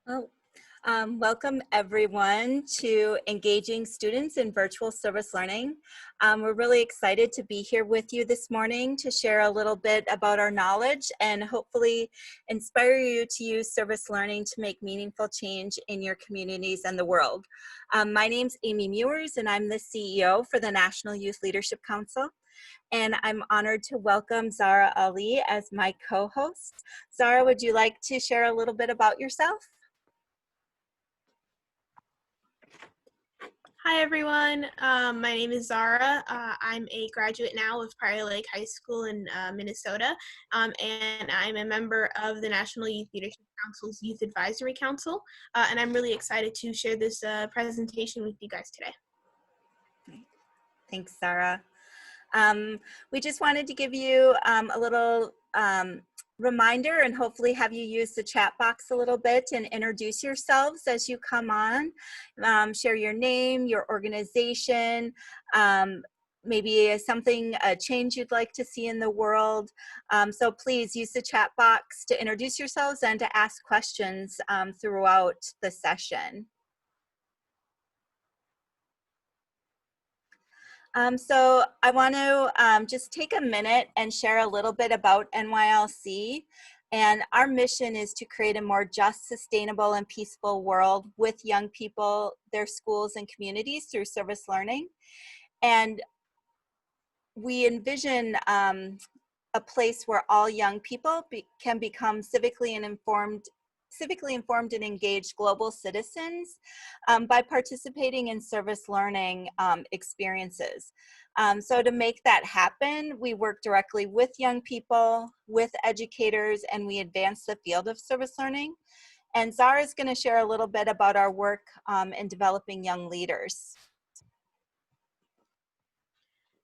Well, welcome everyone to Engaging Students in Virtual Service Learning. We're really excited to be here with you this morning to share a little bit about our knowledge and hopefully inspire you to use service learning to make meaningful change in your communities and the world. My name's Amy Meuers and I'm the CEO for the National Youth Leadership Council. And I'm honored to welcome Zahra Ali as my co-host. Zahra, would you like to share a little bit about yourself? Hi everyone, my name is Zahra. I'm a graduate now of Prior Lake High School in Minnesota, and I'm a member of the National Youth Leadership Council's Youth Advisory Council, and I'm really excited to share this presentation with you guys today. Thanks, Zahra. We just wanted to give you a little reminder and hopefully have you use the chat box a little bit and introduce yourselves as you come on. Share your name, your organization, maybe a change you'd like to see in the world. So please use the chat box to introduce yourselves and to ask questions throughout the session. So I want to just take a minute and share a little bit about NYLC. And our mission is to create a more just, sustainable, and peaceful world with young people, their schools, and communities through service learning. And we envision a place where all young people can become civically informed and engaged global citizens by participating in service learning experiences. So to make that happen, we work directly with young people, with educators, and we advance the field of service learning. And Zahra is going to share a little bit about our work in developing young leaders.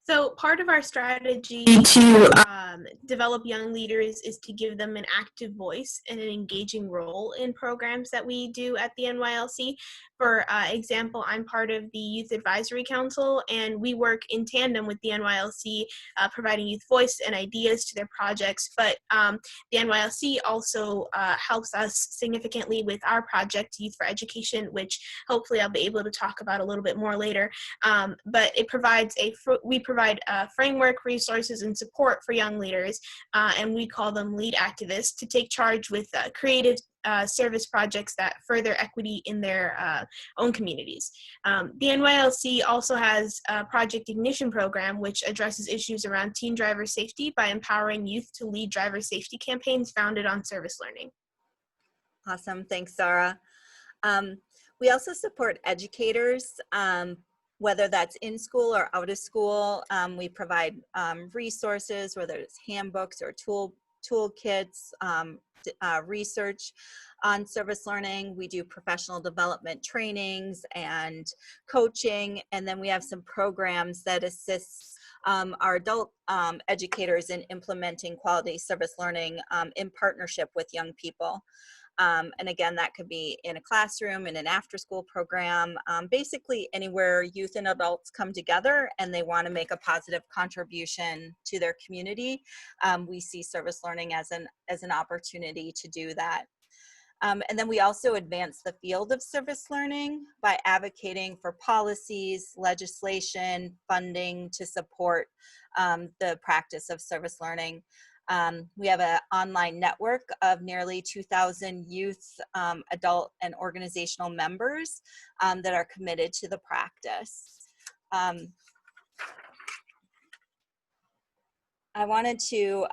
So part of our strategy to develop young leaders is to give them an active voice and an engaging role in programs that we do at the NYLC. For example, I'm part of the Youth Advisory Council, and we work in tandem with the NYLC, providing youth voice and ideas to their projects. But the NYLC also helps us significantly with our project, Youth for Education, which hopefully I'll be able to talk about a little bit more later. But it provides we provide framework, resources, and support for young leaders, and we call them lead activists, to take charge with creative service projects that further equity in their own communities. The NYLC also has a Project Ignition program, which addresses issues around teen driver safety by empowering youth to lead driver safety campaigns founded on service learning. Awesome, thanks, Zahra. We also support educators, whether that's in school or out of school. We provide resources, whether it's handbooks or toolkits, research on service learning. We do professional development trainings and coaching, and then we have some programs that assist our adult educators in implementing quality service learning in partnership with young people. And again, that could be in a classroom, in an after-school program, basically anywhere youth and adults come together and they want to make a positive contribution to their community. We see service learning as an opportunity to do that. And then we also advance the field of service learning by advocating for policies, legislation, funding to support the practice of service learning. We have an online network of nearly 2,000 youth, adult, and organizational members that are committed to the practice. I wanted to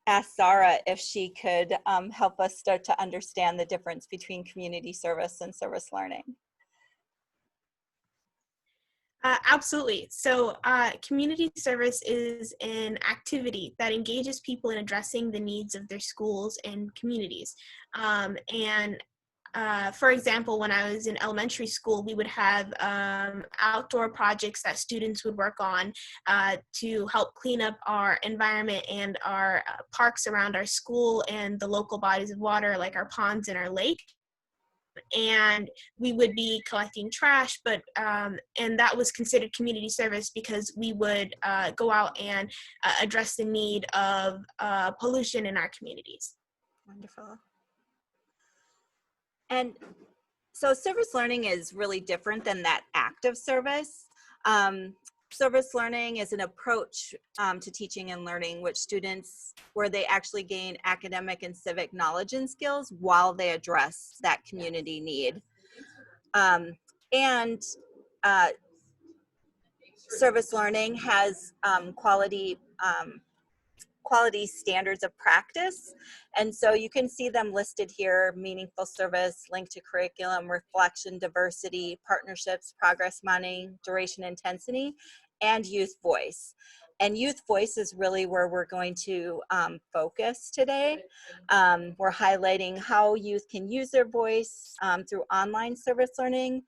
ask Zahra if she could help us start to understand the difference between community service and service learning. Absolutely. So community service is an activity that engages people in addressing the needs of their schools and communities. For example, when I was in elementary school, we would have outdoor projects that students would work on to help clean up our environment and our parks around our school and the local bodies of water, like our ponds and our lake. And we would be collecting trash, but and that was considered community service because we would go out and address the need of pollution in our communities. Wonderful. And so service learning is really different than that active service. Service learning is an approach to teaching and learning where they actually gain academic and civic knowledge and skills while they address that community need. And service learning has quality standards of practice. And so you can see them listed here: meaningful service, link to curriculum, reflection, diversity, partnerships, progress monitoring, duration intensity, and youth voice. And youth voice is really where we're going to focus today. We're highlighting how youth can use their voice through online service learning,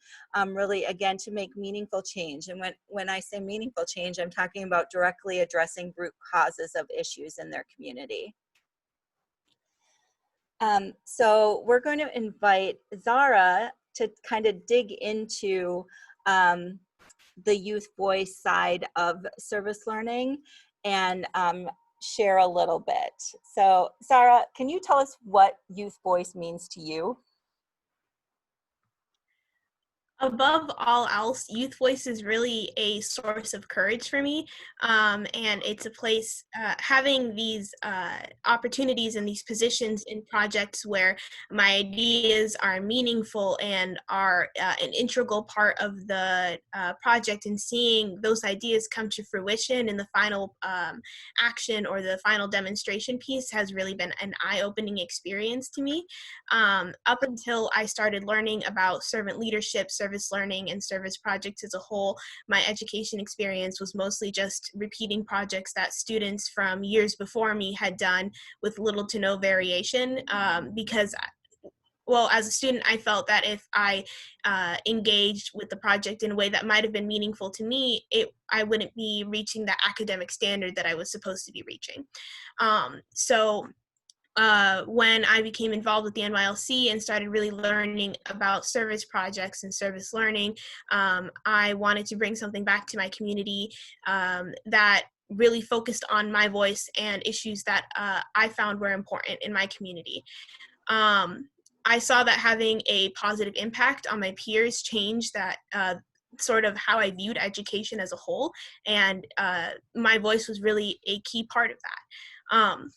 really, again, to make meaningful change. And when I say meaningful change, I'm talking about directly addressing root causes of issues in their community. So we're going to invite Zahra to kind of dig into the youth voice side of service learning and share a little bit. So Zahra, can you tell us what youth voice means to you? Above all else, youth voice is really a source of courage for me, and it's a place, having these opportunities and these positions in projects where my ideas are meaningful and are an integral part of the project, and seeing those ideas come to fruition in the final action or the final demonstration piece has really been an eye-opening experience to me. Up until I started learning about servant leadership, service learning, and service projects as a whole, my education experience was mostly just repeating projects that students from years before me had done with little to no variation, because well, as a student, I felt that if I engaged with the project in a way that might have been meaningful to me, I wouldn't be reaching the academic standard that I was supposed to be reaching. When I became involved with the NYLC and started really learning about service projects and service learning, I wanted to bring something back to my community that really focused on my voice and issues that I found were important in my community. I saw that having a positive impact on my peers changed that sort of how I viewed education as a whole, and my voice was really a key part of that.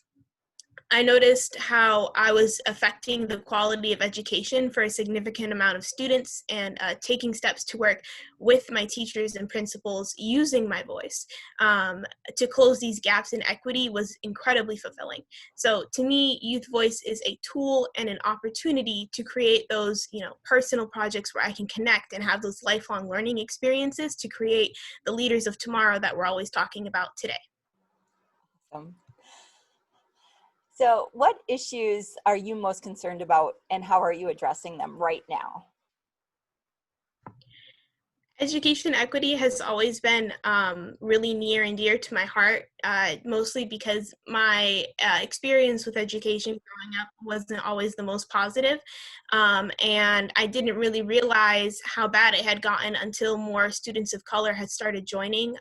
I noticed how I was affecting the quality of education for a significant amount of students, and taking steps to work with my teachers and principals using my voice to close these gaps in equity was incredibly fulfilling. So to me, youth voice is a tool and an opportunity to create those, personal projects where I can connect and have those lifelong learning experiences to create the leaders of tomorrow that we're always talking about today. Awesome. So what issues are you most concerned about, and how are you addressing them right now? Education equity has always been really near and dear to my heart, mostly because my experience with education growing up wasn't always the most positive, and I didn't really realize how bad it had gotten until more students of color had started joining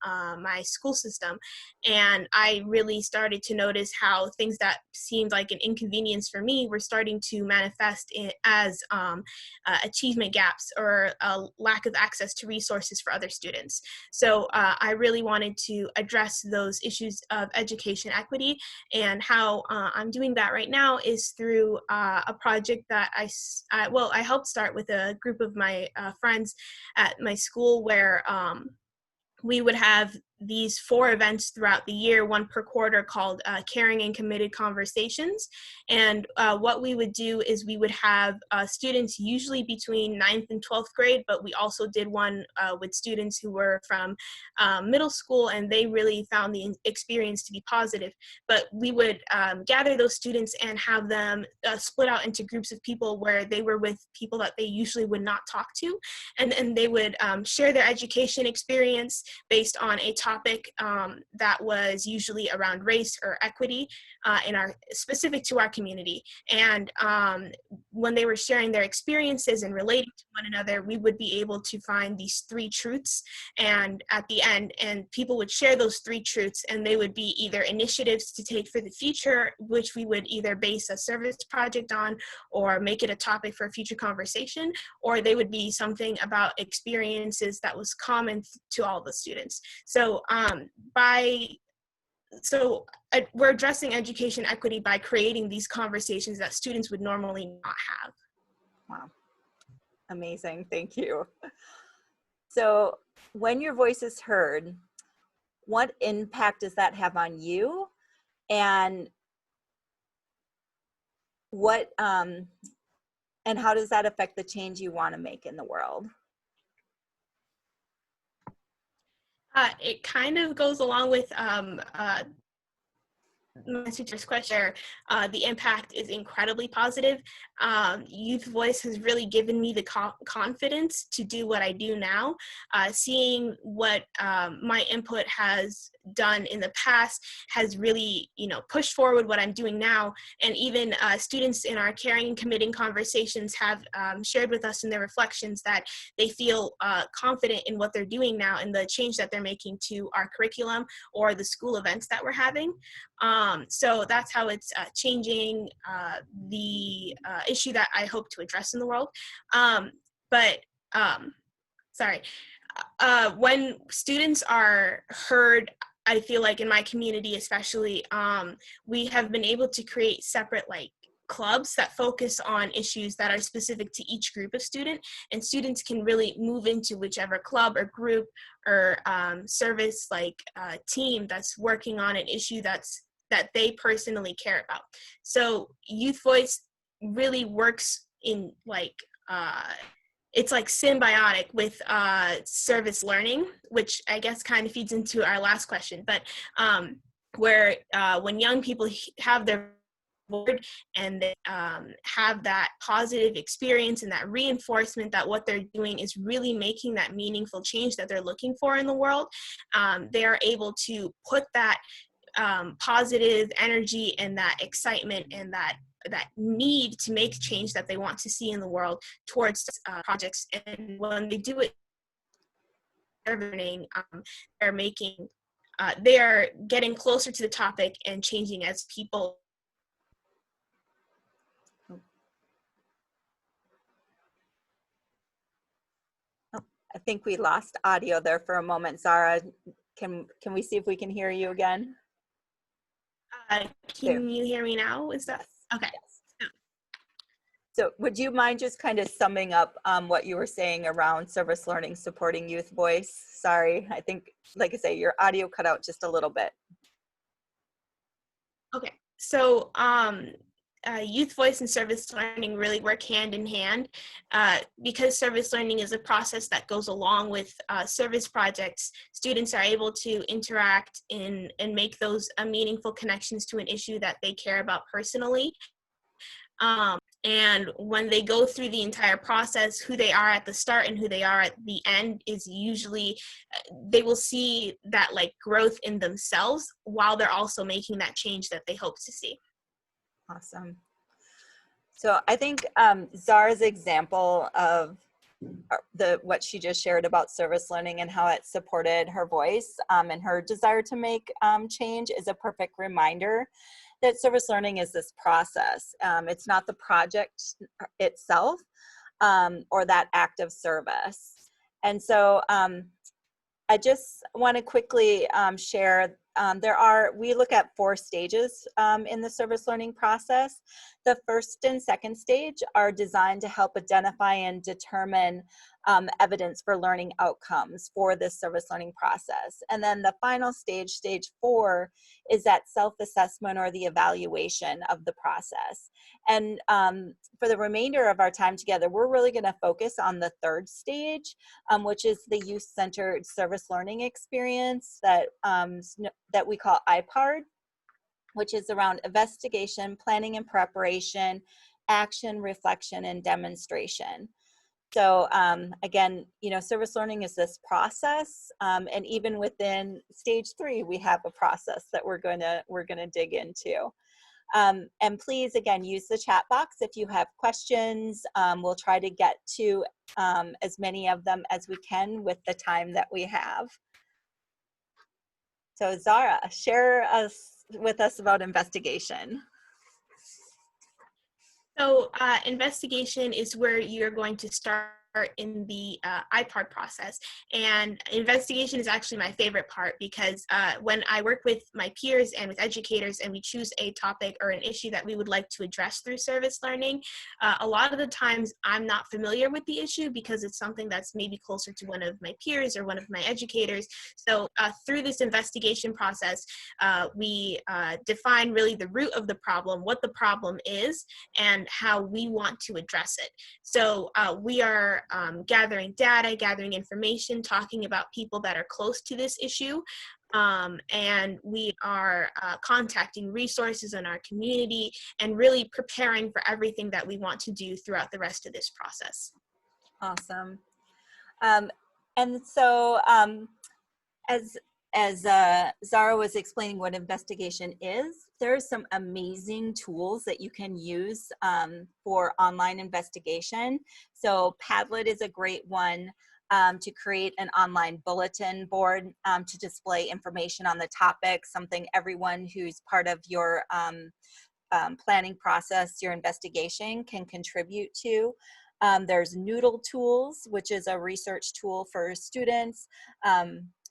my school system, and I really started to notice how things that seemed like an inconvenience for me were starting to manifest as achievement gaps or a lack of access to resources for other students. So I really wanted to address those issues of education equity, and how I'm doing that right now is through a project that I helped start with a group of my friends at my school, where we would have these 4 events throughout the year, 1 per quarter, called Caring and Committed Conversations. And what we would do is we would have students usually between 9th and 12th grade, but we also did one with students who were from middle school, and they really found the experience to be positive. But we would gather those students and have them split out into groups of people where they were with people that they usually would not talk to, and they would share their education experience based on a topic that was usually around race or equity specific to our community. And when they were sharing their experiences and relating to one another, we would be able to find these 3 truths and at the end, and people would share those 3 truths, and they would be either initiatives to take for the future, which we would either base a service project on or make it a topic for a future conversation, or they would be something about experiences that was common to all the students. So we're addressing education equity by creating these conversations that students would normally not have. Wow, amazing, thank you. So when your voice is heard, what impact does that have on you? And what, and how does that affect the change you want to make in the world? It kind of goes along with my teacher's question. The impact is incredibly positive. Youth Voice has really given me the confidence to do what I do now. Seeing what my input has done in the past has really, pushed forward what I'm doing now. And even students in our caring and committing conversations have shared with us in their reflections that they feel confident in what they're doing now and the change that they're making to our curriculum or the school events that we're having. So that's how it's changing the issue that I hope to address in the world. When students are heard, I feel like in my community especially, we have been able to create separate clubs that focus on issues that are specific to each group of student, and students can really move into whichever club or group or service team that's working on an issue that they personally care about. So Youth Voice really works in it's symbiotic with service learning, which I guess kind of feeds into our last question, but where when young people have their board and they have that positive experience and that reinforcement that what they're doing is really making that meaningful change that they're looking for in the world, they are able to put that positive energy and that excitement and that need to make change that they want to see in the world towards projects. And when they do it, they're making, they are getting closer to the topic and changing as people. I think we lost audio there for a moment. Zahra, can we see if we can hear you again? Can you hear me now? Is that okay? Yes. So would you mind just kind of summing up what you were saying around service learning supporting Youth Voice? Sorry, I think, like I say, your audio cut out just a little bit. Okay, so Youth Voice and service learning really work hand in hand because service learning is a process that goes along with service projects. Students are able to interact and make those meaningful connections to an issue that they care about personally. And when they go through the entire process, who they are at the start and who they are at the end is usually, they will see that growth in themselves while they're also making that change that they hope to see. Awesome. So I think Zahra's example of what she just shared about service learning and how it supported her voice and her desire to make change is a perfect reminder that service learning is this process. It's not the project itself or that act of service. And so I just want to quickly share, we look at 4 stages in the service learning process. The first and second stage are designed to help identify and determine evidence for learning outcomes for this service learning process. And then the final stage, stage 4, is that self-assessment or the evaluation of the process. And for the remainder of our time together, we're really going to focus on the third stage, which is the youth-centered service learning experience that we call IPARD, which is around investigation, planning and preparation, action, reflection, and demonstration. So again, you know, service learning is this process, and even within stage 3, we have a process that we're gonna dig into. And please, again, use the chat box if you have questions. We'll try to get to as many of them as we can with the time that we have. So Zahra, share with us about investigation. So investigation is where you're going to start in the IPART process. And investigation is actually my favorite part because when I work with my peers and with educators and we choose a topic or an issue that we would like to address through service learning, a lot of the times I'm not familiar with the issue because it's something that's maybe closer to one of my peers or one of my educators. So through this investigation process, we define really the root of the problem, what the problem is, and how we want to address it. So we are gathering data, gathering information, talking about people that are close to this issue, and we are contacting resources in our community and really preparing for everything that we want to do throughout the rest of this process. Awesome. And so as Zahra was explaining what investigation is, there's some amazing tools that you can use for online investigation. So Padlet is a great one to create an online bulletin board to display information on the topic, something everyone who's part of your planning process, your investigation, can contribute to. There's Noodle Tools, which is a research tool for students.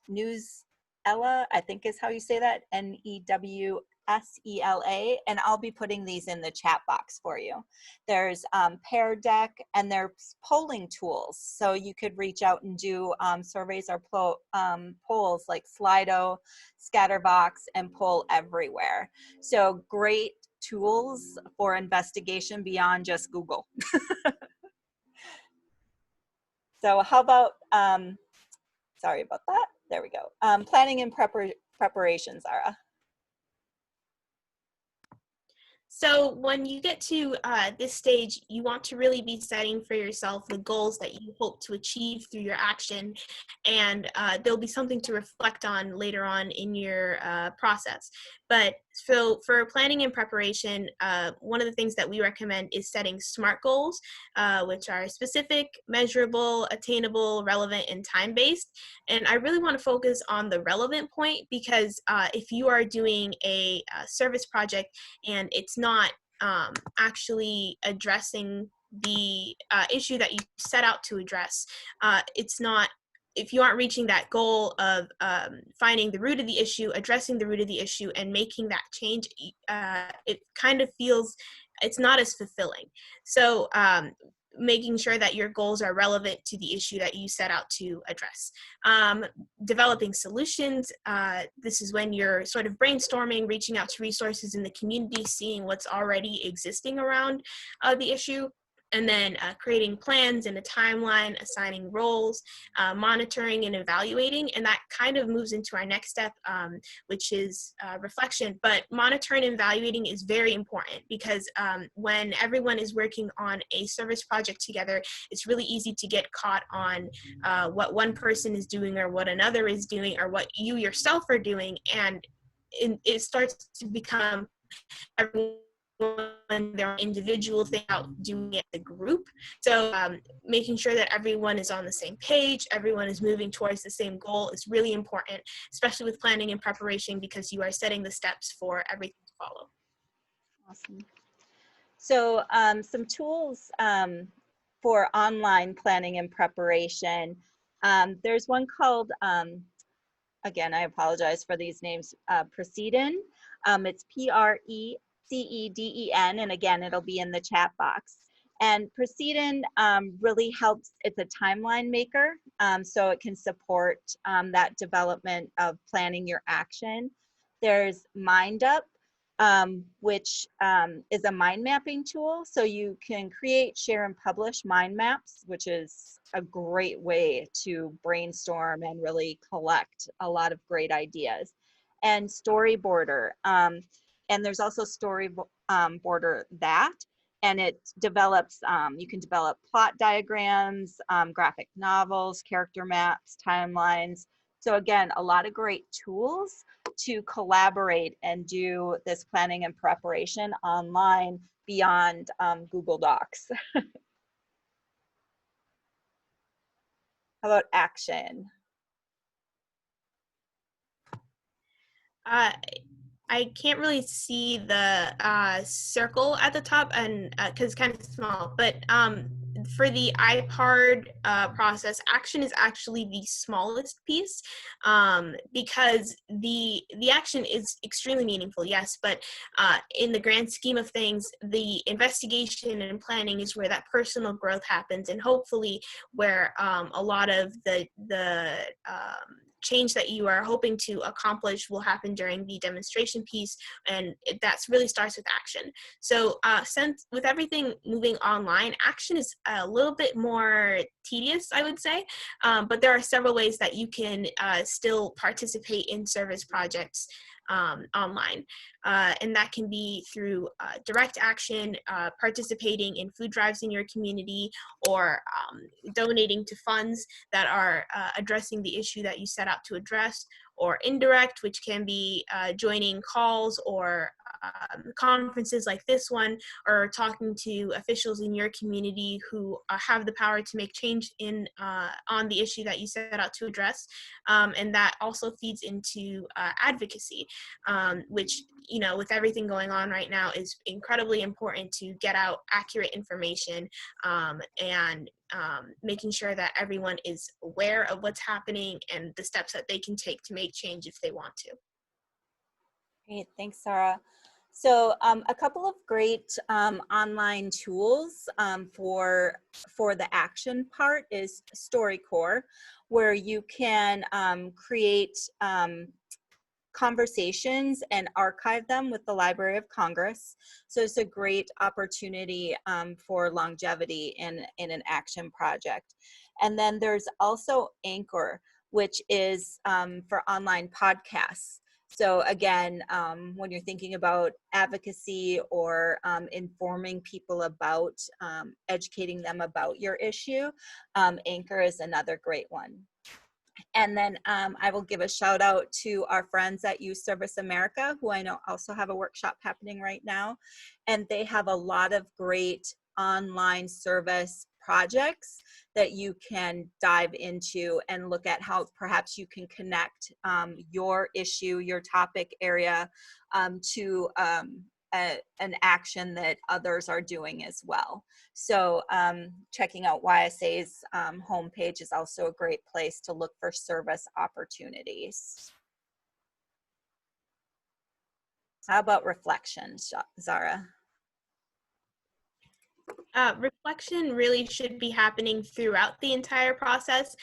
Newsela, I think is how you say that, Newsela, and I'll be putting these in the chat box for you. There's Pear Deck, and there's polling tools. So you could reach out and do surveys or polls like Slido, Scatterbox, and Poll Everywhere. So great tools for investigation beyond just Google. So how about, sorry about that, there we go. Planning and preparation, Zahra. So when you get to this stage, you want to really be setting for yourself the goals that you hope to achieve through your action, and there'll be something to reflect on later on in your process. But so for planning and preparation, one of the things that we recommend is setting SMART goals, which are specific, measurable, attainable, relevant, and time-based. And I really want to focus on the relevant point because if you are doing a service project and it's not actually addressing the issue that you set out to address, it's not, if you aren't reaching that goal of finding the root of the issue, addressing the root of the issue, and making that change, it kind of feels, it's not as fulfilling. So making sure that your goals are relevant to the issue that you set out to address. Developing solutions, this is when you're sort of brainstorming, reaching out to resources in the community, seeing what's already existing around the issue. And then creating plans and a timeline, assigning roles, monitoring and evaluating. And that kind of moves into our next step, which is reflection. But monitoring and evaluating is very important because when everyone is working on a service project together, it's really easy to get caught on what one person is doing or what another is doing or what you yourself are doing. And it starts to become everyone their individual thing out doing it as a group. So making sure that everyone is on the same page, everyone is moving towards the same goal is really important, especially with planning and preparation because you are setting the steps for everything to follow. Awesome. So some tools for online planning and preparation. There's one called, again, I apologize for these names, Preceden. It's Preceden, and again, it'll be in the chat box. And Preceden really helps, it's a timeline maker, so it can support that development of planning your action. There's MindUp, which is a mind mapping tool. So you can create, share, and publish mind maps, which is a great way to brainstorm and really collect a lot of great ideas. And Storyboarder, and there's also Storyboarder that. and it develops, you can develop plot diagrams, graphic novels, character maps, timelines. So again, a lot of great tools to collaborate and do this planning and preparation online beyond Google Docs. How about action? I can't really see the circle at the top, and because it's kind of small, but for the iPod process, action is actually the smallest piece, because the action is extremely meaningful, yes, but in the grand scheme of things, the investigation and planning is where that personal growth happens, and hopefully where a lot of the change that you are hoping to accomplish will happen during the demonstration piece, and that really starts with action. So since with everything moving online, action is a little bit more tedious, I would say, but there are several ways that you can still participate in service projects online. And that can be through direct action, participating in food drives in your community, or donating to funds that are addressing the issue that you set out to address, or indirect, which can be joining calls or conferences like this one, or talking to officials in your community who have the power to make change in on the issue that you set out to address. And that also feeds into advocacy, which, you know, with everything going on right now, is incredibly important to get out accurate information, and making sure that everyone is aware of what's happening and the steps that they can take to make change if they want to. Great, thanks, Zahra. So a couple of great online tools for the action part is StoryCorps, where you can create conversations and archive them with the Library of Congress. So it's a great opportunity for longevity in an action project. And then there's also Anchor, which is for online podcasts. So again, when you're thinking about advocacy or informing people about, educating them about your issue, Anchor is another great one. And then I will give a shout out to our friends at Youth Service America, who I know also have a workshop happening right now. And they have a lot of great online service projects that you can dive into and look at how perhaps you can connect your issue, your topic area to an action that others are doing as well. So checking out YSA's homepage is also a great place to look for service opportunities. How about reflection, Zahra? Reflection really should be happening throughout the entire process,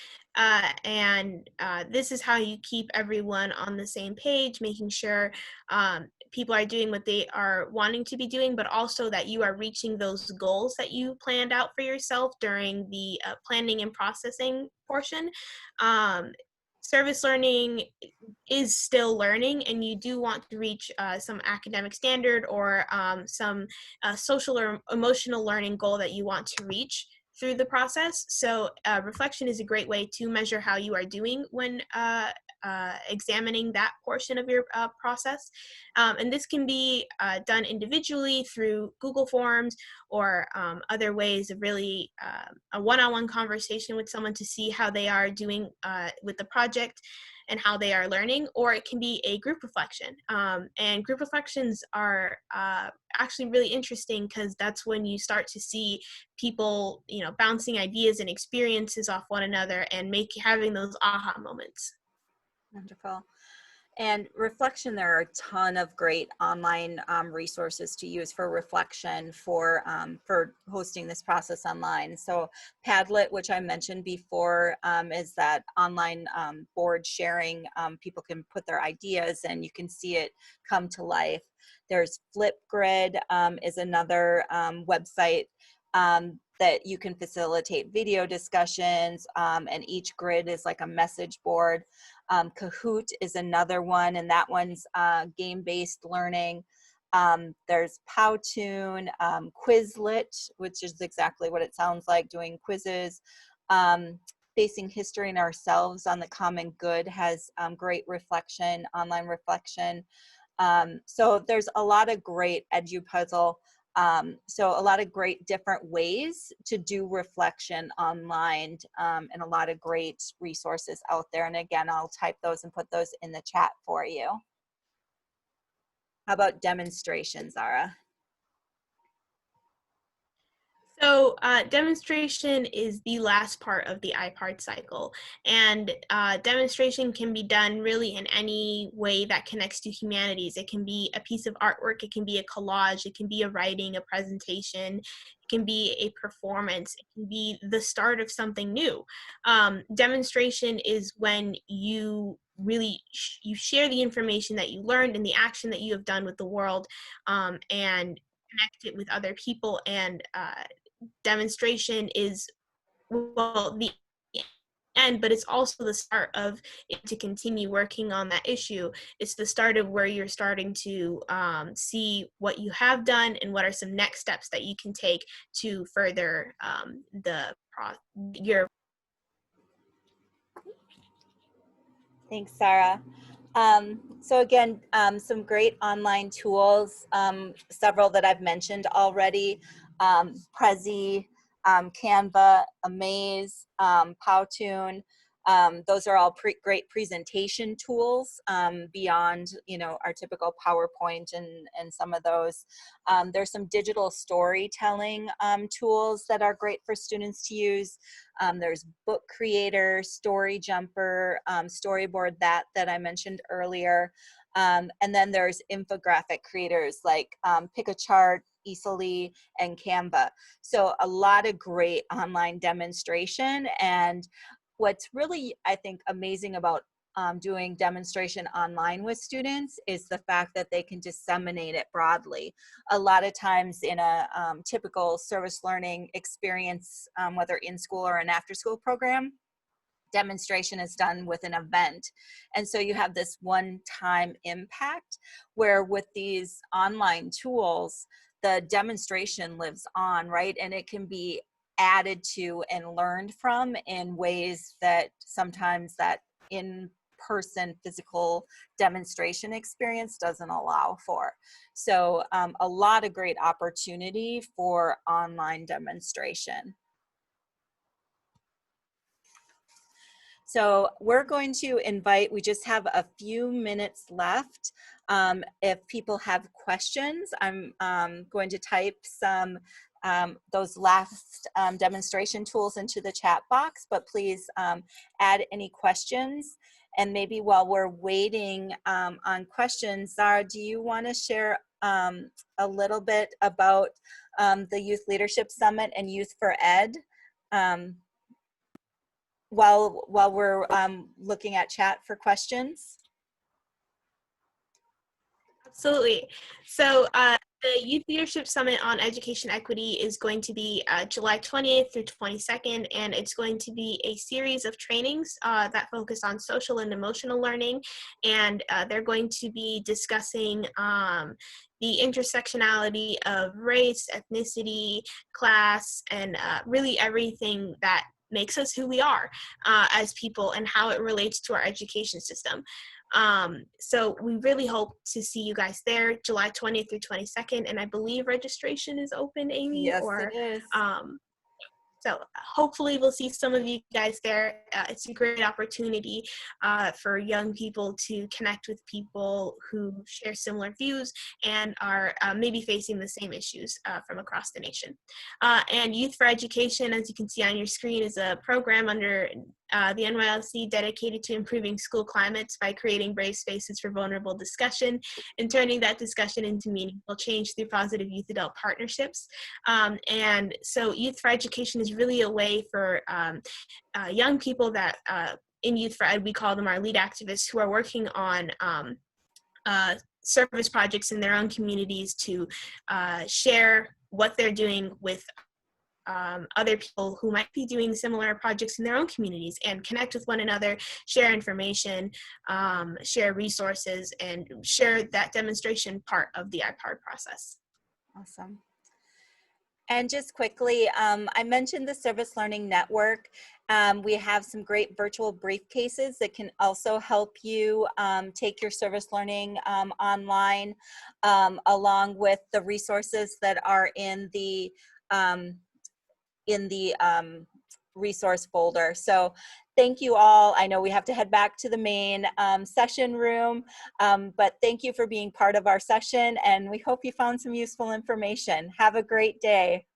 and this is how you keep everyone on the same page, making sure people are doing what they are wanting to be doing, but also that you are reaching those goals that you planned out for yourself during the planning and processing portion. Service learning is still learning, and you do want to reach some academic standard or some social or emotional learning goal that you want to reach through the process. So reflection is a great way to measure how you are doing when examining that portion of your process. And this can be done individually through Google Forms or other ways of really a one-on-one conversation with someone to see how they are doing with the project and how they are learning, or it can be a group reflection. And group reflections are actually really interesting, because that's when you start to see people, you know, bouncing ideas and experiences off one another and having those aha moments. Wonderful. And reflection, there are a ton of great online resources to use for reflection for hosting this process online. So Padlet, which I mentioned before, is that online board sharing. People can put their ideas and you can see it come to life. There's Flipgrid is another website that you can facilitate video discussions, and each grid is like a message board. Kahoot is another one, and that one's game-based learning. There's Powtoon, Quizlet, which is exactly what it sounds like, doing quizzes. Facing History and Ourselves on the Common Good has great reflection, online reflection. So there's a lot of great EduPuzzle. So a lot of great different ways to do reflection online, and a lot of great resources out there. And again, I'll type those and put those in the chat for you. How about demonstrations, Zahra? So demonstration is the last part of the IPART cycle, and demonstration can be done really in any way that connects to humanities. It can be a piece of artwork, it can be a collage, it can be a writing, a presentation, it can be a performance, it can be the start of something new. Demonstration is when you really you share the information that you learned and the action that you have done with the world, and connect it with other people. And demonstration is, well, the end, but it's also the start of it to continue working on that issue. It's the start of where you're starting to see what you have done and what are some next steps that you can take to further your. Thanks, Zahra. So again, some great online tools, several that I've mentioned already, Prezi, Canva, Amaze, Powtoon. Those are all great presentation tools, beyond, you know, our typical PowerPoint and some of those. There's some digital storytelling tools that are great for students to use. There's Book Creator, Story Jumper, Storyboard that I mentioned earlier. And then there's infographic creators like Pick a Chart, Easily, and Canva. So a lot of great online demonstration. And what's really, I think, amazing about doing demonstration online with students is the fact that they can disseminate it broadly. A lot of times in a typical service learning experience, whether in school or an after school program, demonstration is done with an event. And so you have this one-time impact, where with these online tools, the demonstration lives on, right? And it can be added to and learned from in ways that sometimes that in-person physical demonstration experience doesn't allow for. So a lot of great opportunity for online demonstration. So we're going to invite, we just have a few minutes left. If people have questions, I'm going to type some those last demonstration tools into the chat box, but please add any questions. And maybe while we're waiting on questions, Zahra, do you want to share a little bit about the Youth Leadership Summit and Youth for Ed? While we're looking at chat for questions? Absolutely. So the Youth Leadership Summit on Education Equity is going to be July 20th through 22nd, and it's going to be a series of trainings that focus on social and emotional learning, and they're going to be discussing the intersectionality of race, ethnicity, class, and really everything that makes us who we are as people and how it relates to our education system. So we really hope to see you guys there July 20th through 22nd, and I believe registration is open, Amy. Yes, it is. So hopefully we'll see some of you guys there. It's a great opportunity for young people to connect with people who share similar views and are maybe facing the same issues from across the nation. And Youth for Education, as you can see on your screen, is a program under the NYLC dedicated to improving school climates by creating brave spaces for vulnerable discussion and turning that discussion into meaningful change through positive youth-adult partnerships. And so Youth for Education is really a way for young people that in Youth for Ed, we call them our lead activists, who are working on service projects in their own communities to share what they're doing with other people who might be doing similar projects in their own communities and connect with one another, share information, share resources, and share that demonstration part of the IPARD process. Awesome. And just quickly, I mentioned the Service Learning Network. We have some great virtual briefcases that can also help you take your service learning online, along with the resources that are in the resource folder. So thank you all. I know we have to head back to the main session room, but thank you for being part of our session, and we hope you found some useful information. Have a great day.